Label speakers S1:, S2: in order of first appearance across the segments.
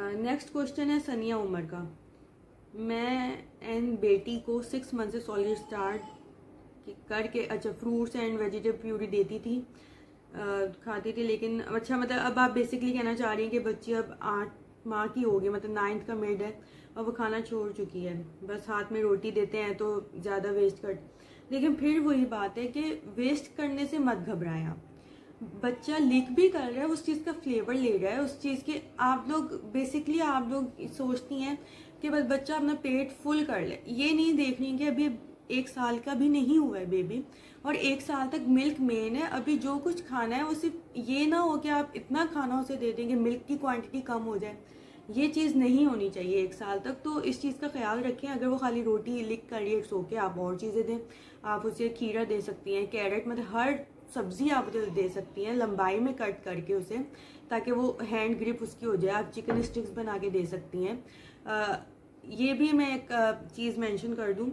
S1: Next question है सनिया उमर का। मैं एंड बेटी को 6 मंथ से सॉलिड स्टार्ट करके अच्छा फ्रूट्स एंड वेजिटेबल प्यूरी देती थी, खाती थी, लेकिन अच्छा मतलब अब आप बेसिकली कहना चाह रही हैं कि बच्ची अब 8 माह की होगी, मतलब 9th का मिड है और वो खाना छोड़ चुकी है, बस हाथ में रोटी देते हैं तो ज़्यादा वेस्ट कर। लेकिन फिर वही बात है कि वेस्ट करने से मत घबराएं आप। बच्चा लिख भी कर रहा है, उस चीज़ का फ्लेवर ले रहा है, उस चीज़ के आप लोग बेसिकली आप लोग सोचती हैं कि बस बच्चा अपना पेट फुल कर ले। ये नहीं देख रही कि अभी 1 साल का भी नहीं हुआ है बेबी और 1 साल तक मिल्क मेन है। अभी जो कुछ खाना है वो सिर्फ ये ना हो कि आप इतना खाना उसे दे देंगे मिल्क की क्वांटिटी कम हो जाए, ये चीज़ नहीं होनी चाहिए 1 साल तक। तो इस चीज़ का ख्याल रखें। अगर वो खाली रोटी लिख कर रही है सो के, आप और चीज़ें दें। आप उसे खीरा दे सकती हैं, कैरेट, मतलब हर सब्जी आप उसे दे सकती हैं लंबाई में कट करके उसे, ताकि वो हैंड ग्रिप उसकी हो जाए। आप चिकन स्टिक्स बना के दे सकती हैं। ये भी मैं एक चीज़ मेंशन कर दूं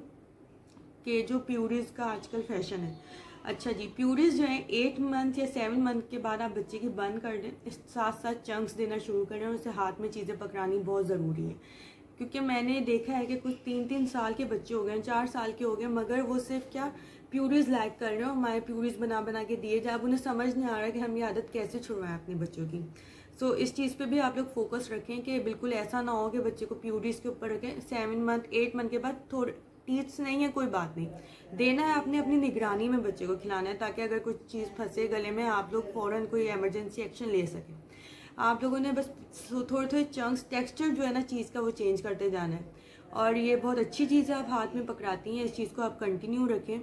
S1: कि जो प्यूरीज का आजकल फैशन है, अच्छा जी, प्यूरीज जो है 8 मंथ या 7 मंथ के बाद आप बच्चे की बंद कर दें, साथ साथ चंक्स देना शुरू करें और उसे हाथ में चीज़ें पकड़ानी बहुत ज़रूरी है। क्योंकि मैंने देखा है कि कुछ 3-3 साल के बच्चे हो गए, 4 साल के हो गए, मगर वो सिर्फ क्या प्यूरीज लाइक कर रहे हो, हमारे प्यूरीज बना बना के दिए जाए। अब उन्हें समझ नहीं आ रहा कि हम ये आदत कैसे छुड़वाएं अपने बच्चों की। सो इस चीज़ पे भी आप लोग फोकस रखें कि बिल्कुल ऐसा ना हो कि बच्चे को प्यूरीज के ऊपर रखें। 7 मंथ 8 मंथ के बाद थोड़े टीथ्स नहीं है, कोई बात नहीं, देना है आपने अपनी निगरानी में बच्चे को खिलाना है, ताकि अगर कुछ चीज़ फंसे गले में आप लोग फ़ौरन कोई इमरजेंसी एक्शन ले सकें। आप लोगों ने बस थोड़े थोड़े चंक्स, टेक्सचर जो है ना चीज़ का वो चेंज करते जाना है। और ये बहुत अच्छी चीज़ है, आप हाथ में पकड़ाती हैं, इस चीज़ को आप कंटिन्यू रखें।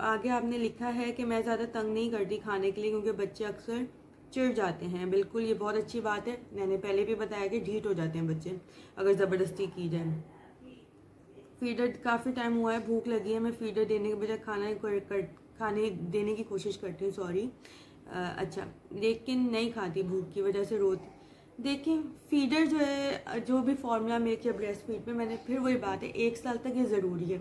S1: आगे आपने लिखा है कि मैं ज़्यादा तंग नहीं करती खाने के लिए क्योंकि बच्चे अक्सर चिढ़ जाते हैं। बिल्कुल, ये बहुत अच्छी बात है। मैंने पहले भी बताया कि ढीठ हो जाते हैं बच्चे अगर ज़बरदस्ती की जाए। फीडर काफ़ी टाइम हुआ है, भूख लगी है, मैं फीडर देने के बजाय खाने देने की कोशिश करती हूँ, सॉरी। अच्छा, लेकिन नहीं खाती, भूख की वजह से रोती। देखिए, फीडर जो है, जो भी फार्मूला मिल्क या ब्रेस्ट फीड पे, मैंने फिर वही बात है, 1 साल तक ये ज़रूरी है।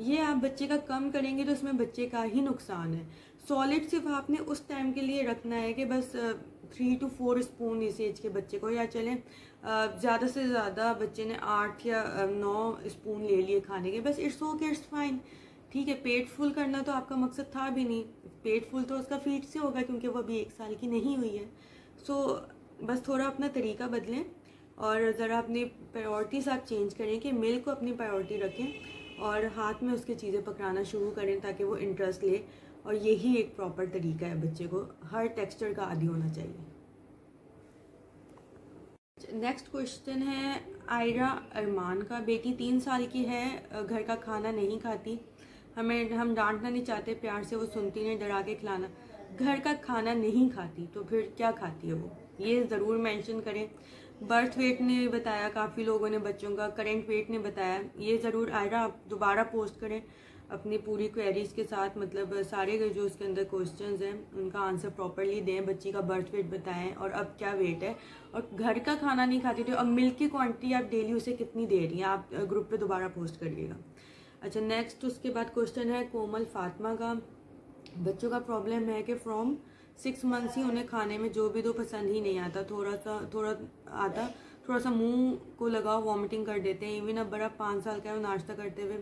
S1: ये आप बच्चे का कम करेंगे तो इसमें बच्चे का ही नुकसान है। सॉलिड सिर्फ आपने उस टाइम के लिए रखना है कि बस 3 to 4 स्पून इस एज के बच्चे को, या चलें ज़्यादा से ज़्यादा बच्चे ने 8 या 9 स्पून ले लिए खाने के, बस इट्स ओके, इट्स फाइन, ठीक है। पेट फुल करना तो आपका मकसद था भी नहीं, पेट फुल तो उसका फीड से होगा क्योंकि वो अभी 1 साल की नहीं हुई है। सो बस थोड़ा अपना तरीका बदलें और ज़रा अपनी प्रायोरिटीज़ आप चेंज करें कि मिल्क को अपनी प्रायोरिटी रखें और हाथ में उसके चीज़ें पकड़ाना शुरू करें ताकि वो इंटरेस्ट ले। और यही एक प्रॉपर तरीका है, बच्चे को हर टेक्सचर का आदी होना चाहिए। नेक्स्ट क्वेश्चन है आयरा अरमान का। बेटी 3 साल की है, घर का खाना नहीं खाती, हम डांटना नहीं चाहते, प्यार से वो सुनती नहीं, डरा के खिलाना। घर का खाना नहीं खाती तो फिर क्या खाती है वो, ये ज़रूर मेंशन करें। बर्थ वेट ने बताया, काफ़ी लोगों ने बच्चों का करेंट वेट ने बताया, ये ज़रूर आयरा आप दोबारा पोस्ट करें अपनी पूरी क्वेरीज के साथ, मतलब सारे जो उसके अंदर क्वेश्चंस हैं उनका आंसर प्रॉपरली दें। बच्ची का बर्थ वेट बताएं और अब क्या वेट है, और घर का खाना नहीं खाती तो अब मिल्क की क्वांटिटी आप डेली उसे कितनी दे रही हैं, आप ग्रुप पे दोबारा पोस्ट करिएगा। अच्छा, नेक्स्ट उसके बाद क्वेश्चन है कोमल फातिमा का। बच्चों का प्रॉब्लम है कि फ्रॉम 6 मंथ्स ही उन्हें खाने में जो भी दो पसंद ही नहीं आता, थोड़ा सा मुंह को लगाओ वॉमिटिंग कर देते हैं। इवन अब बड़ा 5 साल का है, वो नाश्ता करते हुए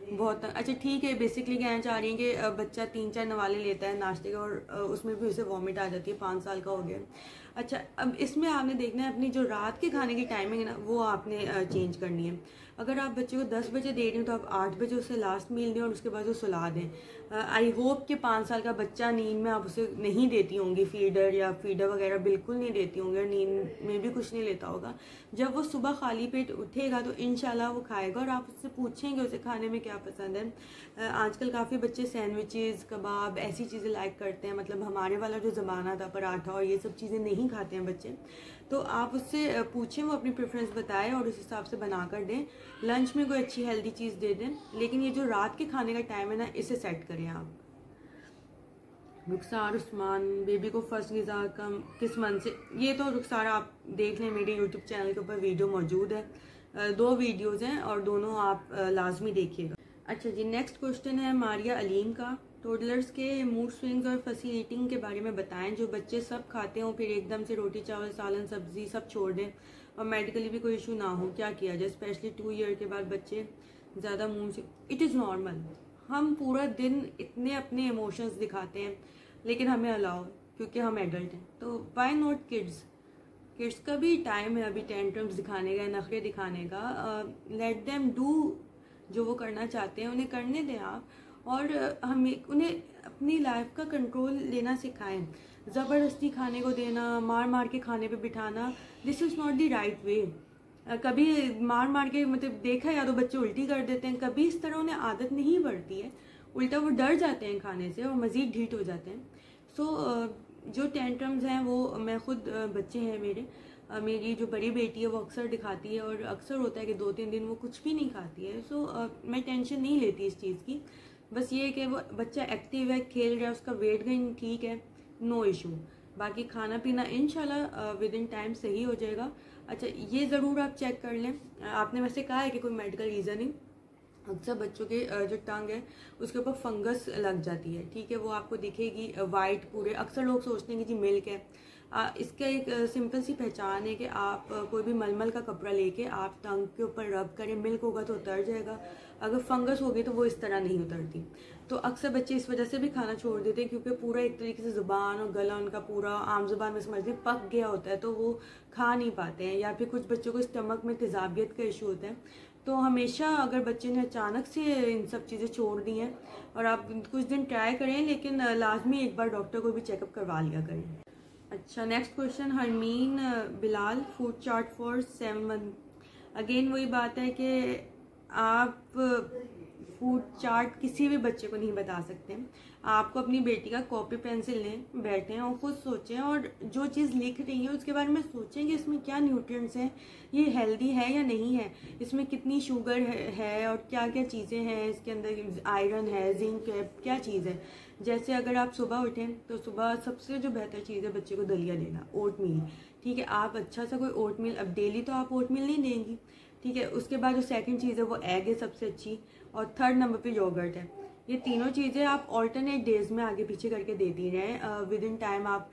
S1: बहुत, अच्छा ठीक है, बेसिकली कहना चाह रही हैं कि बच्चा 3-4 नवाले लेता है नाश्ते का और उसमें भी उसे वॉमिट आ जाती है, 5 साल का हो गया। अच्छा, अब इसमें आपने देखना है अपनी जो रात के खाने की टाइमिंग है ना, वो आपने चेंज करनी है। अगर आप बच्चे को 10 बजे दे रही हो तो आप 8 बजे उसे लास्ट मील दें और उसके बाद वो सुला दें। आई होप कि 5 साल का बच्चा नींद में आप उसे नहीं देती होंगी फीडर वगैरह, बिल्कुल नहीं देती होंगी, और नींद में भी कुछ नहीं लेता होगा। जब वो सुबह खाली पेट उठेगा तो इंशाल्लाह वो खाएगा और आप उससे पूछेंगे उसे खाने में क्या पसंद है। आजकल काफ़ी बच्चे सैंडविचेस, कबाब, ऐसी चीज़ें लाइक करते हैं, मतलब हमारे वाला जो ज़माना था, पराठा और ये सब चीज़ें नहीं खाते हैं बच्चे। तो आप उससे पूछें, वो अपनी प्रेफरेंस बताए और उस हिसाब से बना कर दें। लंच में कोई अच्छी हेल्दी चीज़ दे दें, लेकिन ये जो रात के खाने का टाइम है ना, इसे सेट करें आप। रुखसार उस्मान, बेबी को फर्स्ट ग़िज़ा का किस मंथ से, ये तो रुखसार आप देख लें, मेरे यूट्यूब चैनल के ऊपर वीडियो मौजूद है, 2 वीडियोज़ हैं और दोनों आप लाजमी देखिएगा। अच्छा जी, नेक्स्ट क्वेश्चन है मारिया अलीम का। टोडलर्स के मूड स्विंग्स और फसी ईटिंग के बारे में बताएं। जो बच्चे सब खाते हों फिर एकदम से रोटी चावल सालन सब्जी सब छोड़ दें और मेडिकली भी कोई इशू ना हो, क्या किया जाए? स्पेशली 2 ईयर के बाद बच्चे ज़्यादा मुंह से। इट इज़ नॉर्मल, हम पूरा दिन इतने अपने इमोशंस दिखाते हैं लेकिन हमें अलाउ, क्योंकि हम एडल्ट हैं। तो व्हाई नॉट किड्स? किड्स का भी टाइम है अभी टेंट्रम्स दिखाने का, नखरे दिखाने का। लेट देम डू, जो वो करना चाहते हैं उन्हें करने दें आप। और हमें उन्हें अपनी लाइफ का कंट्रोल लेना सिखाएं। ज़बरदस्ती खाने को देना, मार मार के खाने पे बिठाना, this is not the right way. कभी मार मार के मतलब देखा या तो बच्चे उल्टी कर देते हैं, कभी इस तरह उन्हें आदत नहीं पड़ती है, उल्टा वो डर जाते हैं खाने से और मज़ीद ढीठ हो जाते हैं। सो जो टेंट्रम्स हैं वो मैं खुद बच्चे हैं मेरी जो बड़ी बेटी है वो अक्सर दिखाती है और अक्सर होता है कि 2-3 दिन वो कुछ भी नहीं खाती है। सो मैं टेंशन नहीं लेती इस चीज़ की। बस ये है कि वो बच्चा एक्टिव है, खेल रहा है, उसका वेट गेन ठीक है, नो इशू। बाकी खाना पीना इंशाल्लाह विद इन टाइम सही हो जाएगा। अच्छा, ये ज़रूर आप चेक कर लें, आपने वैसे कहा है कि कोई मेडिकल रीज़न नहीं, अक्सर बच्चों के जो टंग है उसके ऊपर फंगस लग जाती है, ठीक है, वो आपको दिखेगी वाइट पूरे। अक्सर लोग सोचते हैं कि जी मिल्क है। इसका एक सिंपल सी पहचान है कि आप कोई भी मलमल का कपड़ा लेके आप टंग के ऊपर रब करें, मिल्क होगा तो उतर जाएगा, अगर फंगस होगी तो वो इस तरह नहीं उतरती। तो अक्सर बच्चे इस वजह से भी खाना छोड़ देते हैं क्योंकि पूरा एक तरीके से ज़ुबान और गला उनका पूरा आम ज़ुबान में समझ लें पक गया होता है, तो वो खा नहीं पाते हैं। या फिर कुछ बच्चों को स्टमक में तेज़ाबियत का इशू होता है। तो हमेशा अगर बच्चे ने अचानक से इन सब चीज़ें छोड़ दी हैं और आप कुछ दिन ट्राई करें, लेकिन लाजमी एक बार डॉक्टर को भी चेकअप करवा लिया करें। अच्छा, next question Harmeen Bilal, food chart for 7 month. Again वही बात है कि आप फूड चार्ट किसी भी बच्चे को नहीं बता सकते। आपको अपनी बेटी का कॉपी पेंसिल लें, बैठें और खुद सोचें और जो चीज़ लिख रही है उसके बारे में सोचें कि इसमें क्या न्यूट्रिएंट्स हैं, ये हेल्दी है या नहीं है, इसमें कितनी शुगर है और क्या क्या चीज़ें हैं इसके अंदर, आयरन है, जिंक है, क्या चीज़ है। जैसे अगर आप सुबह उठें तो सुबह सबसे जो बेहतर चीज़ है बच्चे को दलिया देना, ओट मील, ठीक है। आप अच्छा सा कोई ओट मील, अब डेली तो आप ओट मील नहीं देंगी, ठीक है। उसके बाद जो सेकंड चीज़ है वो एग है सबसे अच्छी, और थर्ड नंबर पे योगर्ट है। ये तीनों चीज़ें आप ऑल्टरनेट डेज में आगे पीछे करके देती रहें। विद इन टाइम आप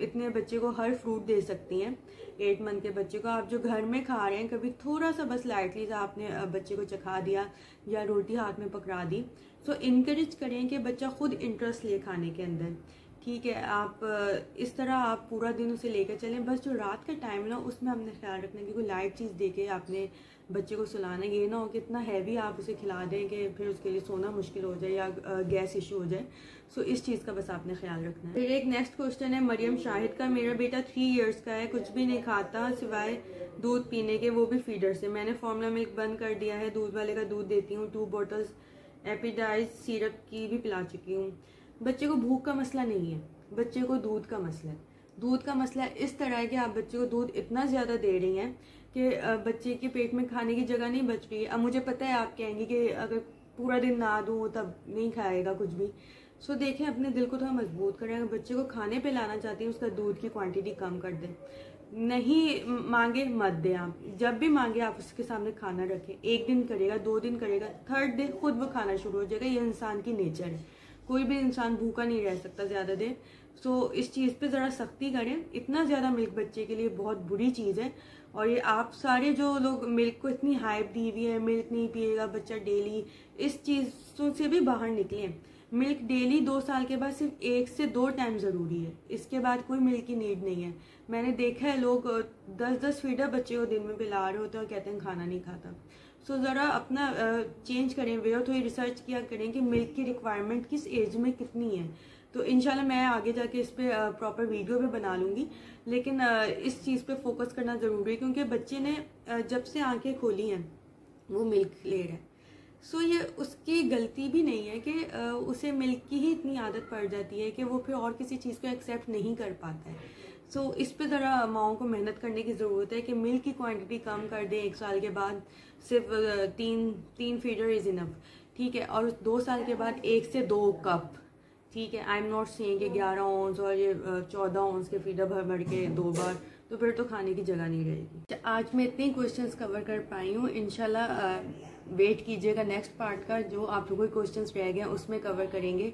S1: इतने बच्चे को हर फ्रूट दे सकती हैं। 8 मंथ के बच्चे को आप जो घर में खा रहे हैं, कभी थोड़ा सा बस लाइटली सा आपने बच्चे को चखा दिया या रोटी हाथ में पकड़ा दी। सो इनकरेज करें कि बच्चा खुद इंटरेस्ट ले खाने के अंदर, ठीक है। आप इस तरह आप पूरा दिन उसे लेकर चलें। बस जो रात का टाइम ना उसमें हमने ख्याल रखना कि कोई लाइट चीज़ दे के आपने बच्चे को सुलाना, ये ना हो कि इतना हैवी आप उसे खिला दें कि फिर उसके लिए सोना मुश्किल हो जाए या गैस इशू हो जाए। सो इस चीज़ का बस आपने ख्याल रखना है। फिर एक नेक्स्ट क्वेश्चन है मरियम शाहिद का, मेरा बेटा 3 इयर्स का है, कुछ भी नहीं खाता सिवाय दूध पीने के, वो भी फीडर से। मैंने फॉर्मूला मिल्क बंद कर दिया है, दूध वाले का दूध देती हूँ, 2 बॉटल्स एपिडाइज सिरप की भी पिला चुकी हूँ। बच्चे को भूख का मसला नहीं है, बच्चे को दूध का मसला है। दूध का मसला इस तरह है कि आप बच्चे को दूध इतना ज़्यादा दे रही हैं कि बच्चे के पेट में खाने की जगह नहीं बच रही है। अब मुझे पता है आप कहेंगे कि अगर पूरा दिन ना दूँ तब नहीं खाएगा कुछ भी। सो देखें, अपने दिल को थोड़ा मजबूत करें। अगर बच्चे को खाने पे लाना चाहती हैं उसका दूध की क्वांटिटी कम कर दें। नहीं मांगे मत दें, आप जब भी मांगे आप उसके सामने खाना रखें। 1 दिन करेगा, 2 दिन करेगा, 3rd डे खुद वो खाना शुरू हो जाएगा। ये इंसान की नेचर है, कोई भी इंसान भूखा नहीं रह सकता ज़्यादा देर। सो इस चीज़ पे ज़रा सख्ती करें। इतना ज़्यादा मिल्क बच्चे के लिए बहुत बुरी चीज़ है। और ये आप सारे जो लोग मिल्क को इतनी हाइप दी हुई है, मिल्क नहीं पिएगा बच्चा डेली, इस चीज़ों से भी बाहर निकलें। मिल्क डेली 2 साल के बाद सिर्फ 1 से 2 टाइम ज़रूरी है, इसके बाद कोई मिल्क की नीड नहीं है। मैंने देखा है लोग 10-10 फीडर बच्चे को दिन में पिला रहे होते हैं और कहते हैं खाना नहीं खाता। सो ज़रा अपना चेंज करें वे, और थोड़ी रिसर्च किया करें कि मिल्क की रिक्वायरमेंट किस एज में कितनी है। तो इंशाल्लाह मैं आगे जाके इस पर प्रॉपर वीडियो भी बना लूँगी, लेकिन इस चीज़ पे फोकस करना ज़रूरी है क्योंकि बच्चे ने जब से आंखें खोली हैं वो मिल्क ले रहा है। सो ये उसकी गलती भी नहीं है कि उसे मिल्क की ही इतनी आदत पड़ जाती है कि वो फिर और किसी चीज़ को एक्सेप्ट नहीं कर पाता है। सो इस पे ज़रा माओं को मेहनत करने की ज़रूरत है कि मिल्क की क्वांटिटी कम कर दें। 1 साल के बाद सिर्फ 3 फीडर इज़ इनफ, ठीक है। और 2 साल के बाद 1 से 2 कप, ठीक है। आई एम नॉट सेइंग कि 11 ऑन्स और ये 14 ऑन्स के फीडर भर भर के 2 बार, तो फिर तो खाने की जगह नहीं रहेगी। आज मैं इतने क्वेश्चंस कवर कर पाई हूँ। इंशाल्लाह वेट कीजिएगा नेक्स्ट पार्ट का, जो आप लोगों के क्वेश्चंस रह गए हैं उसमें कवर करेंगे।